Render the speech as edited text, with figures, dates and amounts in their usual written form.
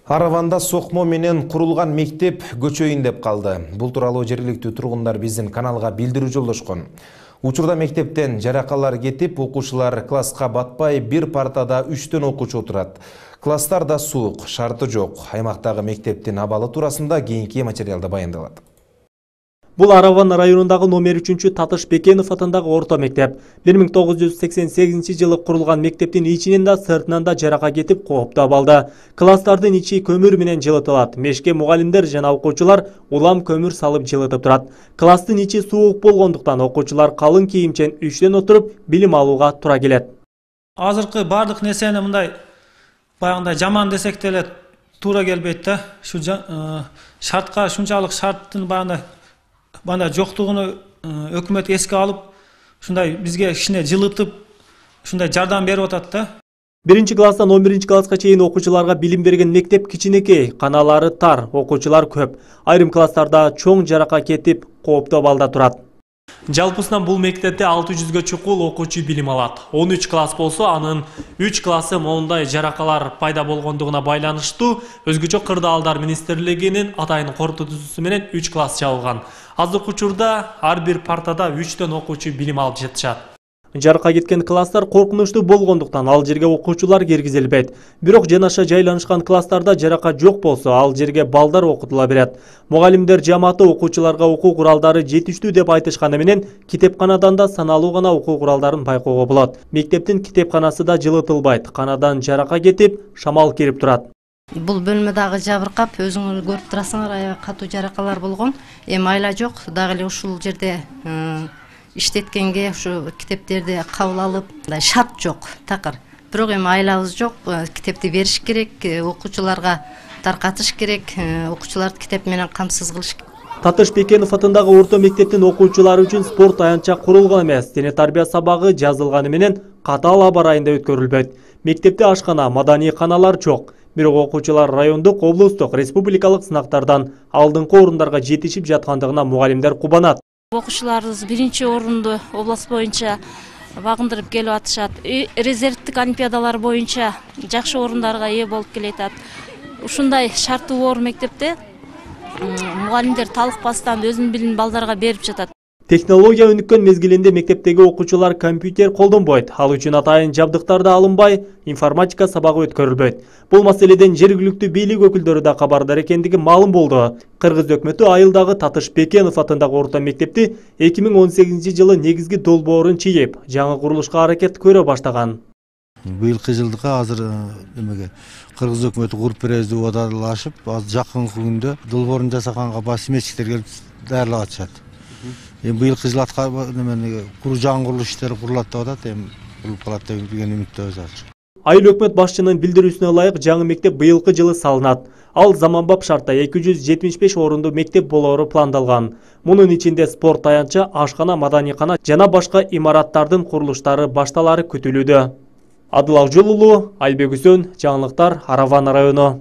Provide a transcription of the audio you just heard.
Араванда сокмо менен курулган мектеп көчөйүн калды. Бул тууралуу жергиликтүү тургундар биздин каналга билдирүү жолдошкон. Учурда мектептен жаракалар кетип, окуучулар класска батпай, бир партада 3төн окуучу отурат. Класстарда суук, шарты жок. Аймактагы мектептин абалы туурасында кийинки материалда баяндалат. Бул Араван районундагы номер 3 Татыш Бекенов атындагы орто мектеп. 1988 жылы курулган мектептин ичинен да сыртынан да жарака кетип кооптоп алды. Класстардын ичи көмүр менен жылытылат. Мешке мугалимдер жана окуучулар улам көмүр салып жылытып турат. Класстын ичи суук болгондуктан окуучулар калың кийимчен 3төн отуруп билим алууга туура келет. Азыркы бардык нерсени мындай баягындай жаман десек деле туура келбейт да. Ушу шартка ушунчалык шарттын баягындай жоктугуну өкмөт эске алып, ушундай бизге кичине жылытып, ушундай жардам берип атат да. 1-класстан 11-класска чейин окуучуларга билим берген мектеп кичинекей, каналары тар, окуучулар көп. Айрым класстарда чоң жарака кетип, кооптоо балда турат. Жалпысынан бул мектепте 600 чукул окуучу билим алат. 13 класс болсо, анын 3 классы моундай жаракалар пайда болгондугуна байланыштуу өзгөчө кырдаалдар министрлигинин атайын корутуусу менен 3 класс жабылган. Азыркы учурда ар бир партада 3төн окуучу билим алып жатышат. Жарака кеткен класстар коркунучтуу болгондуктан ал жерге окуучулар киргизилбейт. Бирок жанаша жайланышкан класстарда жарака жок болсо, ал жерге балдар окутула берет. Мугалимдер жамааты окуучуларга окуу куралдары жетиштүү деп айтышканы менен, китепканадан да саналуу гана окуу куралдарын байкоого болот. Мектептин китепканасы да жылытылбайт. Канадан жарака кетип, шамал кирип турат. Бул бөлмө дагы жабыркап, өзүңөр көрүп турасыңар, аябай катуу жаракалар болгон. Эми айла жок, дагы эле ушул жерде иштеткенге ушу китептерди кабыл алып, шарт жок, такыр. Бирок эми айлабыз жок, китепти бериш керек, окуучуларга таркатыш керек, окуучуларды китеп менен камсыз кылыш керек. Татыш Бекенов атындагы орто мектептин окуучулары үчүн спорт аянтча курулган эмес. Дене тарбия сабагы жазылганы менен катаал аба ырайында өткөрүлбөйт. Мектепте ашкана, маданий каналар жок. Бирок окуучулар райондук, облустук, республикалык сынактардан алдыңкы орундарга жетишип жаткандыгына мугалимдер кубанат. Окуучуларыбыз 1-орунду област боюнча багындырып келип атышат. Резервдик олимпиадалар боюнча жакшы орундарга ээ болуп келатат. Ушундай шарттуу оор мектепте мугалимдер талыкпастан өзүнүн билимин балдарга берип жатат. Технология өнүккөн мезгилинде мектептеги окуучулар компьютер колдонбойт. Ал үчүн атайын жабдыктарды алынбай, информатика сабагы өткөрүлбөйт. Бул маселеден жергиликтүү бийлик өкүлдөрү да кабардар экендиги маалым болду. Кыргыз өкмөтү айылдагы Татыш Бекенов атындагы орто мектепти 2018 жылы негизги долбоорун чийип, жаңы курулушка аракет көрө баштаган. Быйылкы жылдыкка азыр Кыргыз өкмөтү куруп беребиз деп убадалашып, жакынкы күндө долбоорун жасаганга басметчиктер келип даярлап атышат. Быйылкы жыл жаңы курулуш иштери курулат деп атат, эми курулуп калат деген үмүттөбүз азыр. Айыл өкмөт башчынын билдирүүсүнө ылайык жаңы мектеп быйылкы жылы салынат. Ал заманбап шартта 275 орунду мектеп болоору пландалган. Мунун ичинде спорт аянтча, ашкана, маданийкана жана башка имараттардын курулуштары башталары күтүлүүдө. Адыл Акжол уулу, Айбек Үсөн, жаңылыктар, Араван району.